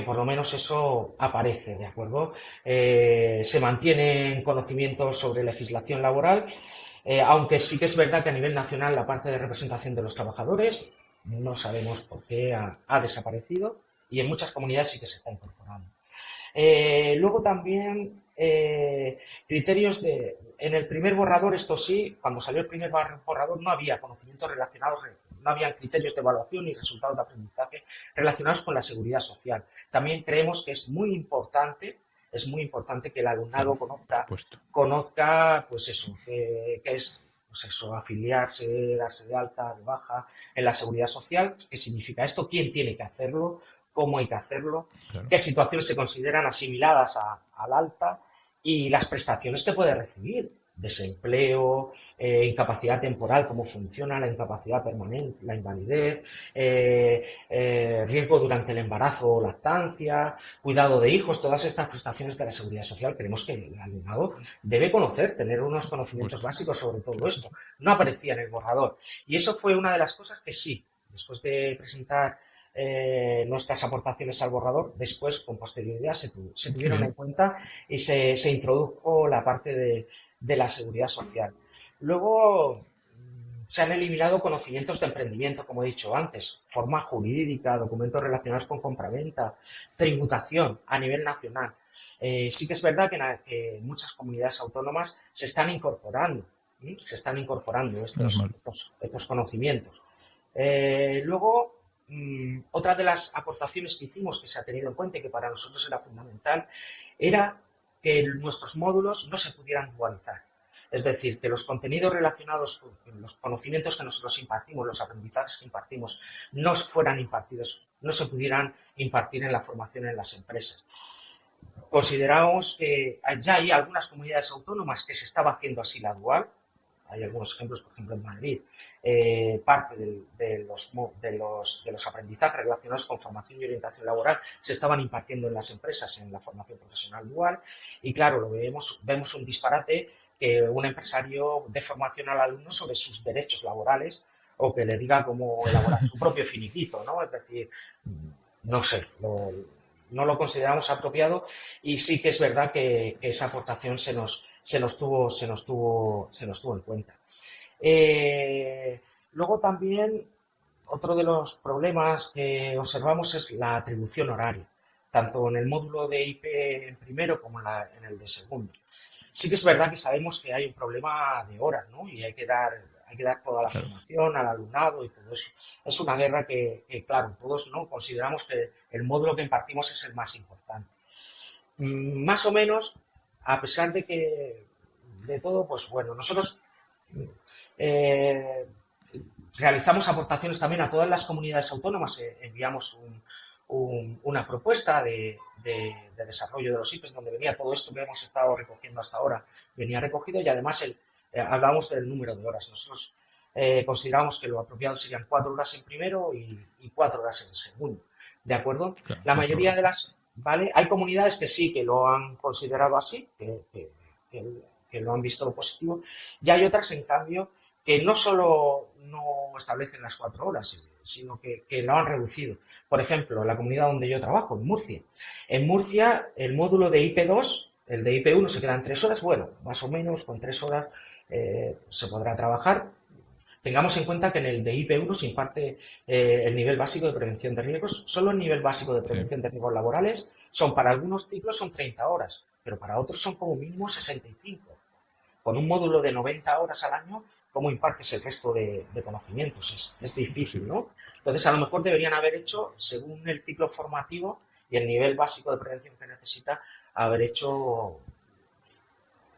por lo menos eso aparece, ¿de acuerdo? Se mantienen conocimientos sobre legislación laboral, aunque sí que es verdad que a nivel nacional la parte de representación de los trabajadores no sabemos por qué ha desaparecido y en muchas comunidades sí que se está incorporando. Luego también criterios en el primer borrador, esto sí, cuando salió el primer borrador no había conocimientos relacionados, no había criterios de evaluación ni resultados de aprendizaje relacionados con la seguridad social. También creemos que es muy importante que el alumnado Claro, por supuesto. conozca pues eso, que es pues eso, afiliarse, darse de alta, de baja en la seguridad social, qué significa esto, quién tiene que hacerlo, cómo hay que hacerlo, Claro. qué situaciones se consideran asimiladas al alta y las prestaciones que puede recibir, desempleo, incapacidad temporal, cómo funciona la incapacidad permanente, la invalidez, riesgo durante el embarazo o lactancia, cuidado de hijos, todas estas prestaciones de la seguridad social. Creemos que el alumnado debe conocer, tener unos Por conocimientos supuesto. básicos sobre todo Claro que esto. sí. No aparecía en el borrador. Y eso fue una de las cosas que sí después de presentar nuestras aportaciones al borrador, después, con posterioridad, se Qué tuvieron en bien. cuenta y se introdujo la parte de la seguridad social. Luego se han eliminado conocimientos de emprendimiento, como he dicho antes, forma jurídica, documentos relacionados con compraventa, tributación a nivel nacional. Sí que es verdad que en muchas comunidades autónomas se están incorporando Menos mal. estos conocimientos. Luego, otra de las aportaciones que hicimos que se ha tenido en cuenta y que para nosotros era fundamental era que nuestros módulos no se pudieran dualizar. Es decir, que los contenidos relacionados con los conocimientos que nosotros impartimos, los aprendizajes que impartimos, no fueran impartidos, no se pudieran impartir en la formación en las empresas. Consideramos que ya hay algunas comunidades autónomas que se estaba haciendo así la dual. Hay algunos ejemplos, por ejemplo, en Madrid, parte de los aprendizajes relacionados con formación y orientación laboral se estaban impartiendo en las empresas en la formación profesional dual. Y claro, vemos un disparate que un empresario dé formación al alumno sobre sus derechos laborales o que le diga cómo elaborar su propio finiquito, ¿no? Es decir, no sé, no lo consideramos apropiado y sí que es verdad que esa aportación se nos tuvo en cuenta. Luego también otro de los problemas que observamos es la atribución horaria, tanto en el módulo de IP en primero como en el de segundo. Sí que es verdad que sabemos que hay un problema de horas, ¿no? Y hay que dar toda la Claro. formación al alumnado y todo eso. Es una guerra que, claro, todos no consideramos que el módulo que impartimos es el más importante. Más o menos, a pesar de que de todo, pues bueno, nosotros eh, realizamos aportaciones también a todas las comunidades autónomas, enviamos una propuesta de desarrollo de los IPES donde venía todo esto que hemos estado recogiendo hasta ahora, venía recogido y además hablamos del número de horas. Nosotros consideramos que lo apropiado serían 4 horas en primero y 4 horas en segundo. ¿De acuerdo? Claro, La 4 horas. mayoría de ¿vale? Hay comunidades que sí, que lo han considerado así, que lo han visto positivo, y hay otras, en cambio, que no solo no establecen las 4 horas, sino que lo han reducido. Por ejemplo, en la comunidad donde yo trabajo, en Murcia. En Murcia, el módulo de IP2, el de IP1 se queda en 3 horas. Bueno, más o menos con 3 horas se podrá trabajar. Tengamos en cuenta que en el de IP1 se imparte el nivel básico de prevención de riesgos. Solo el nivel básico de Sí. prevención de riesgos laborales para algunos ciclos son 30 horas, pero para otros son como mínimo 65. Con un módulo de 90 horas al año, ¿cómo impartes el resto de conocimientos? Es difícil, Imposible. ¿no? Entonces, a lo mejor deberían haber hecho, según el ciclo formativo y el nivel básico de prevención que necesita, haber hecho,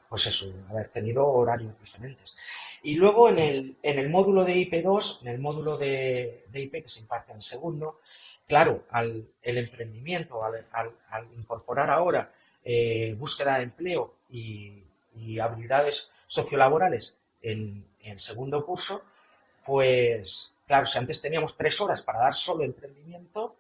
pues eso, haber tenido horarios diferentes. Y luego en el módulo de IP2, en el módulo de IP que se imparte en segundo, claro, el emprendimiento, al incorporar ahora búsqueda de empleo y habilidades sociolaborales en segundo curso, pues claro, si antes teníamos 3 horas para dar solo emprendimiento,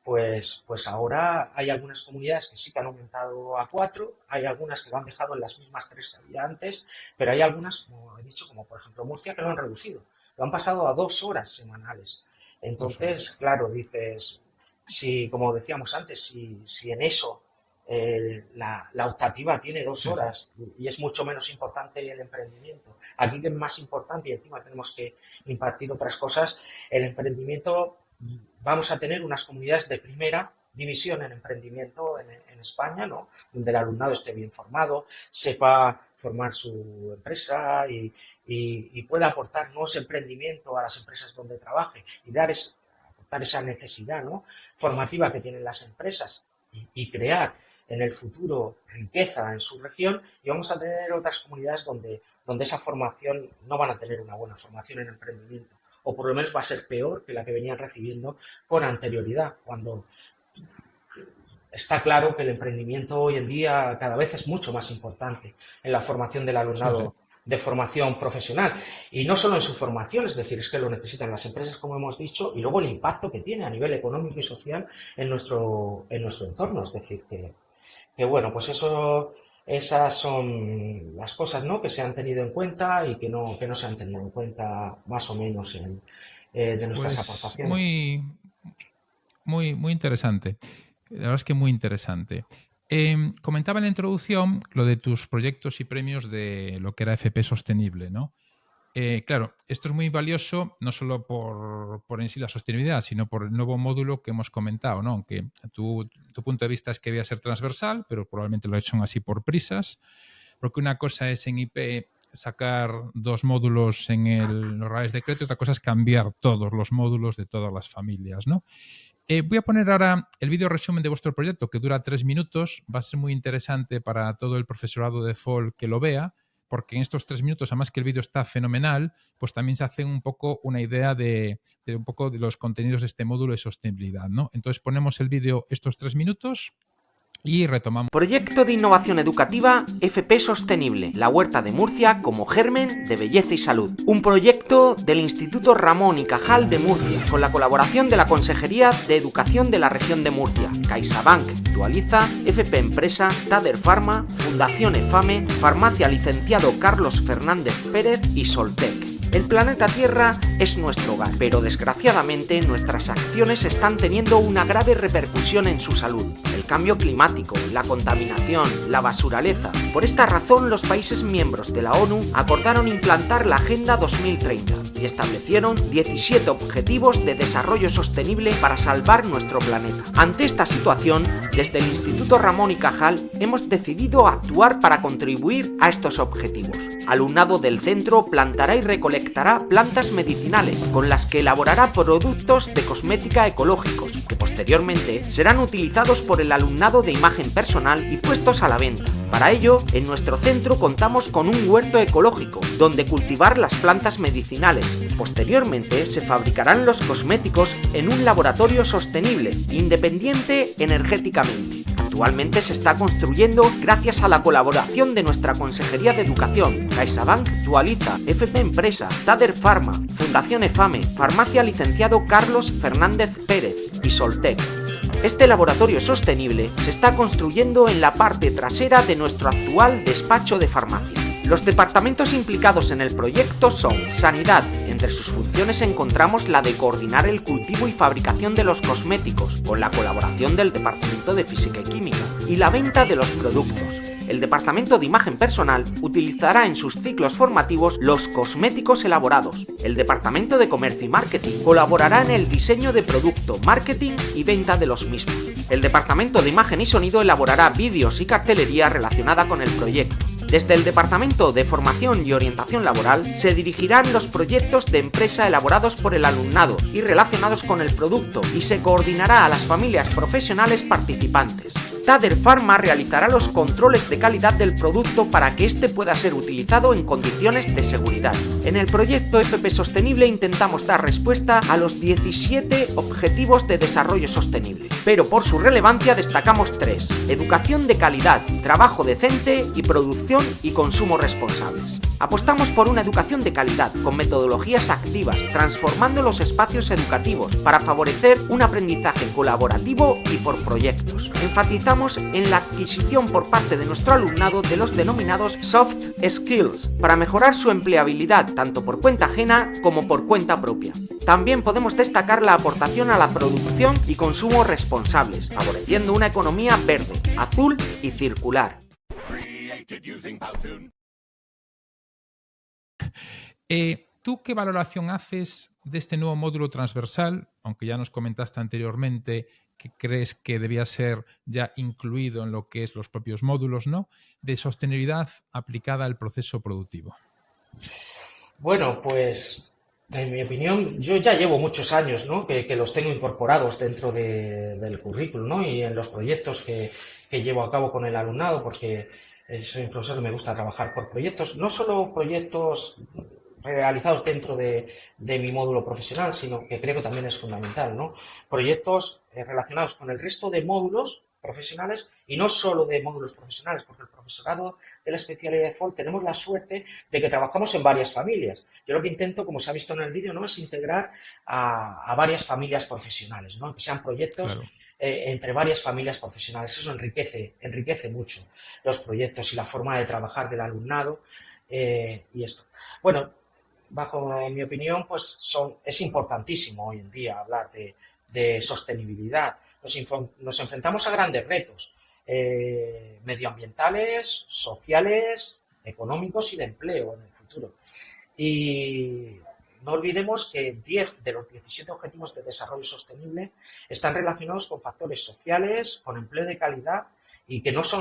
pues ahora hay algunas comunidades que sí que han aumentado a 4, hay algunas que lo han dejado en las mismas 3 que había antes, pero hay algunas, como he dicho, como por ejemplo Murcia, que lo han reducido, lo han pasado a 2 horas semanales. 2 horas. Entonces, claro, dices, si, como decíamos antes, si en eso la optativa tiene dos Sí, sí. horas y es mucho menos importante el emprendimiento. Aquí que es más importante y encima tenemos que impartir otras cosas, el emprendimiento, vamos a tener unas comunidades de primera división en emprendimiento en España, ¿no? Donde el alumnado esté bien formado, sepa formar su empresa y pueda aportar nuevos emprendimientos a las empresas donde trabaje y aportar esa necesidad, ¿no? Formativa que tienen las empresas y crear en el futuro riqueza en su región, y vamos a tener otras comunidades donde esa formación no van a tener una buena formación en emprendimiento, o por lo menos va a ser peor que la que venían recibiendo con anterioridad, cuando está claro que el emprendimiento hoy en día cada vez es mucho más importante en la formación del Sí, sí. alumnado de formación profesional. Y no solo en su formación, es decir, es que lo necesitan las empresas, como hemos dicho, y luego el impacto que tiene a nivel económico y social en nuestro entorno. Es decir, que bueno, pues esas son las cosas, ¿no?, que se han tenido en cuenta y que no se han tenido en cuenta más o menos de nuestras Pues aportaciones. muy interesante. La verdad es que muy interesante. Comentaba en la introducción lo de tus proyectos y premios de lo que era FP Sostenible, ¿no? Claro, esto es muy valioso no solo por en sí la sostenibilidad, sino por el nuevo módulo que hemos comentado, ¿no? Aunque tu punto de vista es que debía ser transversal, pero probablemente lo he hecho así por prisas, porque una cosa es en IP sacar 2 módulos en los Reales Decreto y otra cosa es cambiar todos los módulos de todas las familias, ¿no? Voy a poner ahora el vídeo resumen de vuestro proyecto, que dura 3 minutos. Va a ser muy interesante para todo el profesorado de FOL que lo vea, porque en estos 3 minutos, además que el vídeo está fenomenal, pues también se hace un poco una idea de un poco de los contenidos de este módulo de sostenibilidad, ¿no? Entonces ponemos el vídeo estos 3 minutos y retomamos. Proyecto de innovación educativa FP Sostenible, la Huerta de Murcia como germen de belleza y salud. Un proyecto del Instituto Ramón y Cajal de Murcia, con la colaboración de la Consejería de Educación de la Región de Murcia, CaixaBank, Dualiza, FP Empresa, Tader Pharma, Fundación EFAME, Farmacia Licenciado Carlos Fernández Pérez y Soltec. El planeta Tierra es nuestro hogar, pero desgraciadamente nuestras acciones están teniendo una grave repercusión en su salud. El cambio climático, la contaminación, la basuraleza. Por esta razón, los países miembros de la ONU acordaron implantar la Agenda 2030 y establecieron 17 objetivos de desarrollo sostenible para salvar nuestro planeta. Ante esta situación, desde el Instituto Ramón y Cajal hemos decidido actuar para contribuir a estos objetivos. Alumnado del centro plantará y recolectará plantas medicinales, con las que elaborará productos de cosmética ecológicos, que posteriormente serán utilizados por el alumnado de imagen personal y puestos a la venta. Para ello, en nuestro centro contamos con un huerto ecológico, donde cultivar las plantas medicinales. Posteriormente, se fabricarán los cosméticos en un laboratorio sostenible, independiente energéticamente. Actualmente se está construyendo gracias a la colaboración de nuestra Consejería de Educación, CaixaBank, Dualiza, FP Empresa, Tader Pharma, Fundación EFAME, Farmacia Licenciado Carlos Fernández Pérez y Soltec. Este laboratorio sostenible se está construyendo en la parte trasera de nuestro actual despacho de farmacia. Los departamentos implicados en el proyecto son Sanidad. Entre sus funciones encontramos la de coordinar el cultivo y fabricación de los cosméticos, con la colaboración del Departamento de Física y Química, y la venta de los productos. El Departamento de Imagen Personal utilizará en sus ciclos formativos los cosméticos elaborados. El Departamento de Comercio y Marketing colaborará en el diseño de producto, marketing y venta de los mismos. El Departamento de Imagen y Sonido elaborará vídeos y cartelería relacionada con el proyecto. Desde el Departamento de Formación y Orientación Laboral se dirigirán los proyectos de empresa elaborados por el alumnado y relacionados con el producto y se coordinará a las familias profesionales participantes. Tader Pharma realizará los controles de calidad del producto para que éste pueda ser utilizado en condiciones de seguridad. En el proyecto FP Sostenible intentamos dar respuesta a los 17 Objetivos de Desarrollo Sostenible, pero por su relevancia destacamos 3: educación de calidad, trabajo decente y producción y consumo responsables. Apostamos por una educación de calidad, con metodologías activas, transformando los espacios educativos para favorecer un aprendizaje colaborativo y por proyectos. Enfatizamos en la adquisición por parte de nuestro alumnado de los denominados soft skills, para mejorar su empleabilidad tanto por cuenta ajena como por cuenta propia. También podemos destacar la aportación a la producción y consumo responsables, favoreciendo una economía verde, azul y circular. ¿Tú qué valoración haces de este nuevo módulo transversal? Aunque ya nos comentaste anteriormente que crees que debía ser ya incluido en lo que es los propios módulos, ¿no? De sostenibilidad aplicada al proceso productivo. Bueno, pues en mi opinión, yo ya llevo muchos años, ¿no? que los tengo incorporados dentro del currículum, ¿no? Y en los proyectos que llevo a cabo con el alumnado, porque soy un profesor que me gusta trabajar por proyectos, no solo proyectos realizados dentro de mi módulo profesional, sino que creo que también es fundamental, ¿no? Proyectos relacionados con el resto de módulos profesionales y no solo de módulos profesionales, porque el profesorado de la especialidad de FOL tenemos la suerte de que trabajamos en varias familias. Yo lo que intento, como se ha visto en el vídeo, ¿no? Es integrar a varias familias profesionales, ¿no? Que sean proyectos Claro. Entre varias familias profesionales. Eso enriquece mucho los proyectos y la forma de trabajar del alumnado y esto. Bueno, bajo mi opinión, pues es importantísimo hoy en día hablar de sostenibilidad. Nos enfrentamos a grandes retos medioambientales, sociales, económicos y de empleo en el futuro. Y no olvidemos que 10 de los 17 Objetivos de Desarrollo Sostenible están relacionados con factores sociales, con empleo de calidad, y que los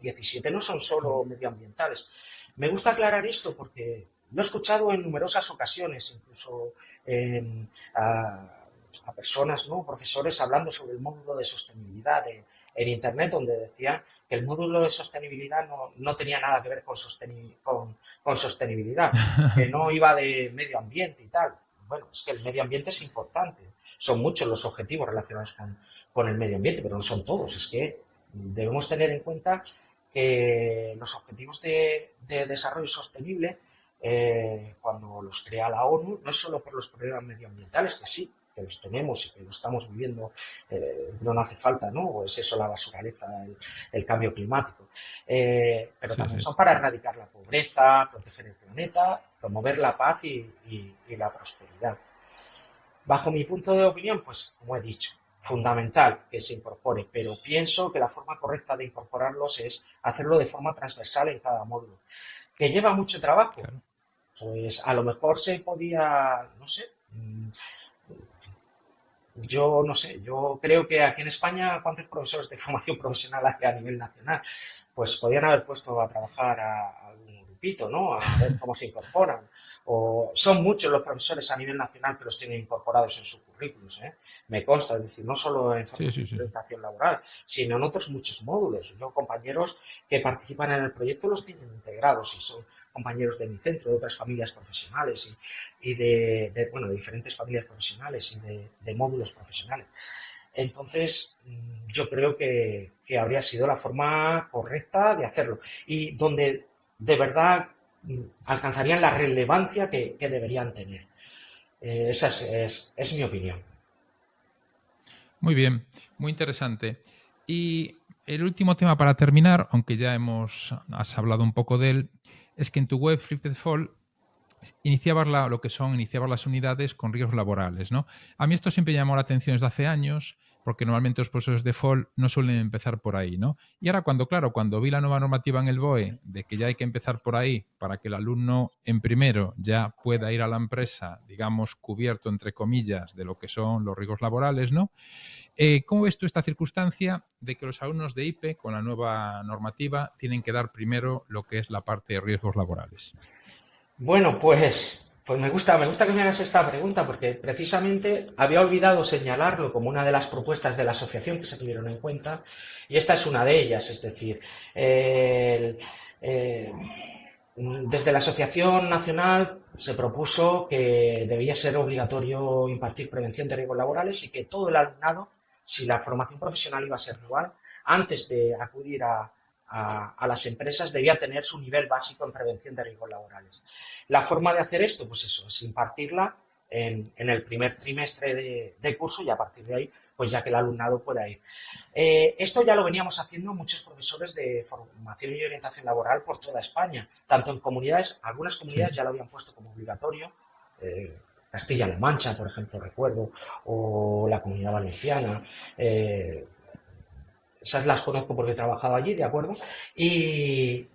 17 no son solo medioambientales. Me gusta aclarar esto porque lo he escuchado en numerosas ocasiones, incluso a personas, ¿no?, profesores, hablando sobre el módulo de sostenibilidad en Internet, donde decían que el módulo de sostenibilidad no tenía nada que ver con sostenibilidad, que no iba de medio ambiente y tal. Bueno, es que el medio ambiente es importante. Son muchos los objetivos relacionados con el medio ambiente, pero no son todos. Es que debemos tener en cuenta que los objetivos de desarrollo sostenible, cuando los crea la ONU, no es solo por los problemas medioambientales, que sí, que los tenemos y que lo estamos viviendo, no hace falta, ¿no? O es eso la naturaleza, el cambio climático. Pero también son para erradicar la pobreza, proteger el planeta, promover la paz y la prosperidad. Bajo mi punto de opinión, pues como he dicho, fundamental que se incorpore, pero pienso que la forma correcta de incorporarlos es hacerlo de forma transversal en cada módulo. ¿Que lleva mucho trabajo? Claro. Pues a lo mejor se podía, no sé, yo creo que aquí en España, ¿cuántos profesores de formación profesional hay a nivel nacional? Pues podían haber puesto a trabajar a algún grupito, ¿no? A ver cómo se incorporan. O son muchos los profesores a nivel nacional que los tienen incorporados en sus currículos, ¿eh? Me consta, es decir, no solo en formación de orientación laboral, sino en otros muchos módulos. Yo, compañeros que participan en el proyecto, los tienen integrados y son compañeros de mi centro, de otras familias profesionales y de diferentes familias profesionales y de módulos profesionales. Entonces, yo creo que habría sido la forma correcta de hacerlo y donde de verdad alcanzarían la relevancia que deberían tener. Esa es mi opinión. Muy bien, muy interesante. Y el último tema para terminar, aunque ya has hablado un poco de él, es que en tu web Flipped Fall iniciabas las unidades con riesgos laborales, ¿no? A mí esto siempre llamó la atención desde hace años, porque normalmente los profesores de FOL no suelen empezar por ahí, ¿no? Y ahora cuando vi la nueva normativa en el BOE de que ya hay que empezar por ahí para que el alumno en primero ya pueda ir a la empresa, digamos, cubierto, entre comillas, de lo que son los riesgos laborales, ¿no? ¿Cómo ves tú esta circunstancia de que los alumnos de IPE, con la nueva normativa, tienen que dar primero lo que es la parte de riesgos laborales? Bueno, pues me gusta que me hagas esta pregunta porque precisamente había olvidado señalarlo como una de las propuestas de la asociación que se tuvieron en cuenta y esta es una de ellas, es decir, desde la Asociación Nacional se propuso que debía ser obligatorio impartir prevención de riesgos laborales y que todo el alumnado, si la formación profesional iba a ser dual, antes de acudir a las empresas debía tener su nivel básico en prevención de riesgos laborales. La forma de hacer esto, pues eso, es impartirla en el primer trimestre de curso y a partir de ahí, pues ya que el alumnado pueda ir. Esto ya lo veníamos haciendo muchos profesores de formación y orientación laboral por toda España, tanto en comunidades, algunas comunidades ya lo habían puesto como obligatorio, Castilla-La Mancha, por ejemplo, recuerdo, o la Comunidad Valenciana, esas las conozco porque he trabajado allí, ¿de acuerdo? Y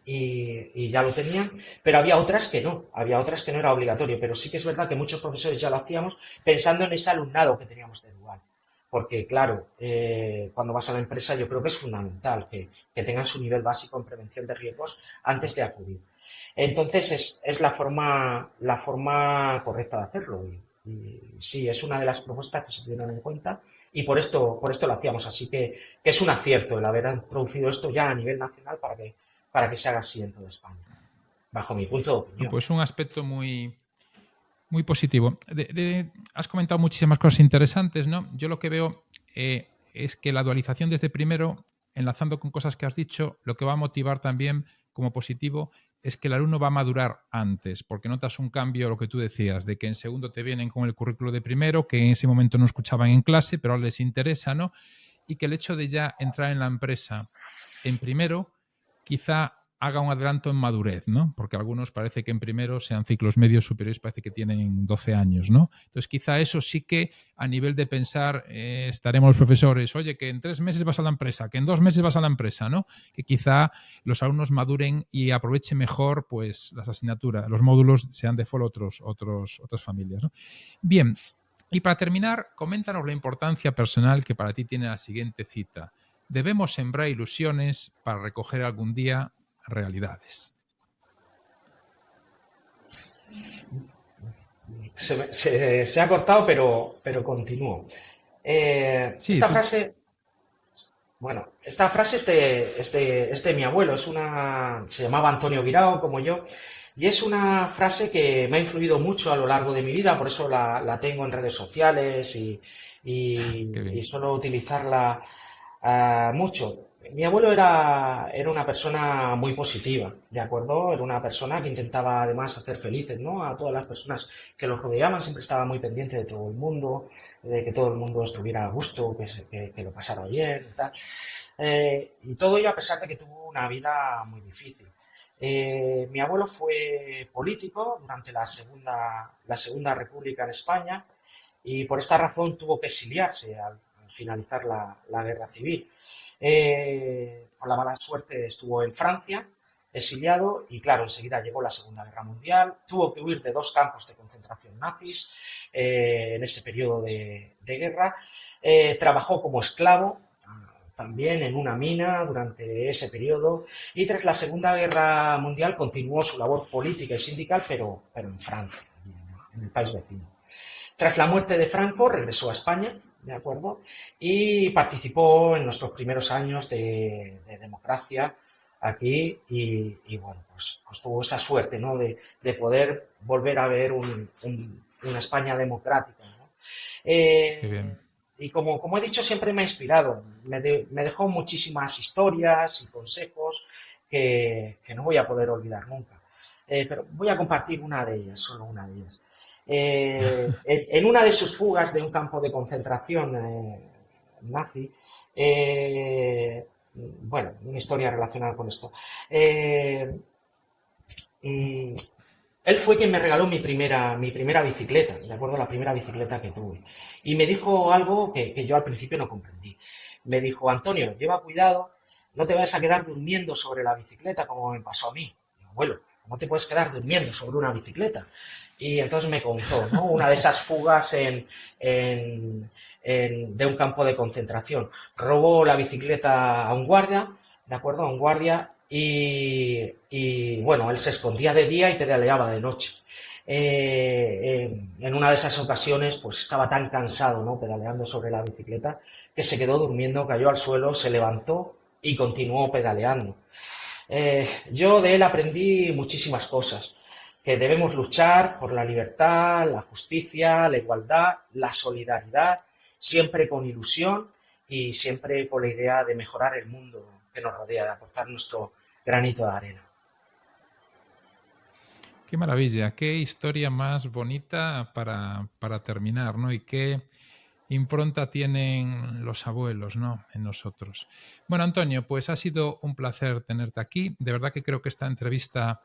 ya lo tenían, pero había otras que no era obligatorio, pero sí que es verdad que muchos profesores ya lo hacíamos pensando en ese alumnado que teníamos de dual. Porque, claro, cuando vas a la empresa yo creo que es fundamental que tengan su nivel básico en prevención de riesgos antes de acudir. Entonces es la forma correcta de hacerlo. Y sí, es una de las propuestas que se tuvieron en cuenta. Y por esto lo hacíamos, así que es un acierto el haber introducido esto ya a nivel nacional para que se haga así en toda España, bajo mi punto de opinión. Pues un aspecto muy, muy positivo. Has comentado muchísimas cosas interesantes, ¿no? Yo lo que veo es que la dualización desde primero, enlazando con cosas que has dicho, lo que va a motivar también como positivo es que el alumno va a madurar antes, porque notas un cambio, lo que tú decías, de que en segundo te vienen con el currículo de primero, que en ese momento no escuchaban en clase, pero ahora les interesa, ¿no? Y que el hecho de ya entrar en la empresa en primero, quizá haga un adelanto en madurez, ¿no? Porque algunos parece que en primero sean ciclos medios superiores, parece que tienen 12 años, ¿no? Entonces, quizá eso sí que a nivel de pensar, estaremos los profesores, oye, que en 3 meses vas a la empresa, que en 2 meses vas a la empresa, ¿no? Que quizá los alumnos maduren y aprovechen mejor pues las asignaturas, los módulos sean de FOL otras familias, ¿no? Bien, y para terminar, coméntanos la importancia personal que para ti tiene la siguiente cita. Debemos sembrar ilusiones para recoger algún día realidades. Se ha cortado, pero continúo. Sí, Esta frase, bueno, esta frase es de mi abuelo, se llamaba Antonio Guirao, como yo, y es una frase que me ha influido mucho a lo largo de mi vida, por eso la tengo en redes sociales qué y bien. suelo utilizarla mucho. Mi abuelo era una persona muy positiva, ¿de acuerdo? Era una persona que intentaba además hacer felices, ¿no? A todas las personas que lo rodeaban, siempre estaba muy pendiente de todo el mundo, de que todo el mundo estuviera a gusto, que lo pasara bien y tal. Y todo ello a pesar de que tuvo una vida muy difícil. Mi abuelo fue político durante la segunda República en España y por esta razón tuvo que exiliarse al finalizar la guerra civil. Por la mala suerte estuvo en Francia, exiliado, y claro, enseguida llegó la Segunda Guerra Mundial, tuvo que huir de 2 campos de concentración nazis en ese periodo de guerra, trabajó como esclavo también en una mina durante ese periodo y tras la Segunda Guerra Mundial continuó su labor política y sindical, pero en Francia, en el país vecino. Tras la muerte de Franco, regresó a España, ¿de acuerdo? Y participó en nuestros primeros años de democracia aquí y bueno, pues tuvo esa suerte, ¿no? De poder volver a ver una España democrática, ¿no? Qué bien. Y como he dicho, siempre me ha inspirado. Me dejó muchísimas historias y consejos que no voy a poder olvidar nunca. Pero voy a compartir una de ellas, solo una de ellas. En una de sus fugas de un campo de concentración nazi, bueno, una historia relacionada con esto. Mm, Él fue quien me regaló mi primera bicicleta, de acuerdo a la primera bicicleta que tuve. Y me dijo algo que yo al principio no comprendí. Me dijo, Antonio, lleva cuidado, no te vayas a quedar durmiendo sobre la bicicleta como me pasó a mí. Digo, abuelo, ¿cómo te puedes quedar durmiendo sobre una bicicleta? Y entonces me contó, ¿no? Una de esas fugas de un campo de concentración. Robó la bicicleta a un guardia, ¿de acuerdo? A un guardia bueno, él se escondía de día y pedaleaba de noche. En una de esas ocasiones, pues estaba tan cansado, ¿no? Pedaleando sobre la bicicleta, que se quedó durmiendo, cayó al suelo, se levantó y continuó pedaleando. Yo de él aprendí muchísimas cosas, que debemos luchar por la libertad, la justicia, la igualdad, la solidaridad, siempre con ilusión y siempre con la idea de mejorar el mundo que nos rodea, de aportar nuestro granito de arena. Qué maravilla, qué historia más bonita para terminar, ¿no? Y qué impronta tienen los abuelos, ¿no? En nosotros. Bueno, Antonio, pues ha sido un placer tenerte aquí. De verdad que creo que esta entrevista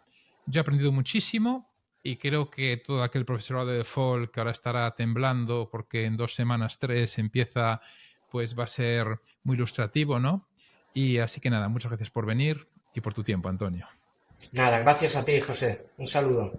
yo he aprendido muchísimo y creo que todo aquel profesorado de folk que ahora estará temblando porque en 2 semanas, 3 empieza, pues va a ser muy ilustrativo, ¿no? Y así que nada, muchas gracias por venir y por tu tiempo, Antonio. Nada, gracias a ti, José. Un saludo.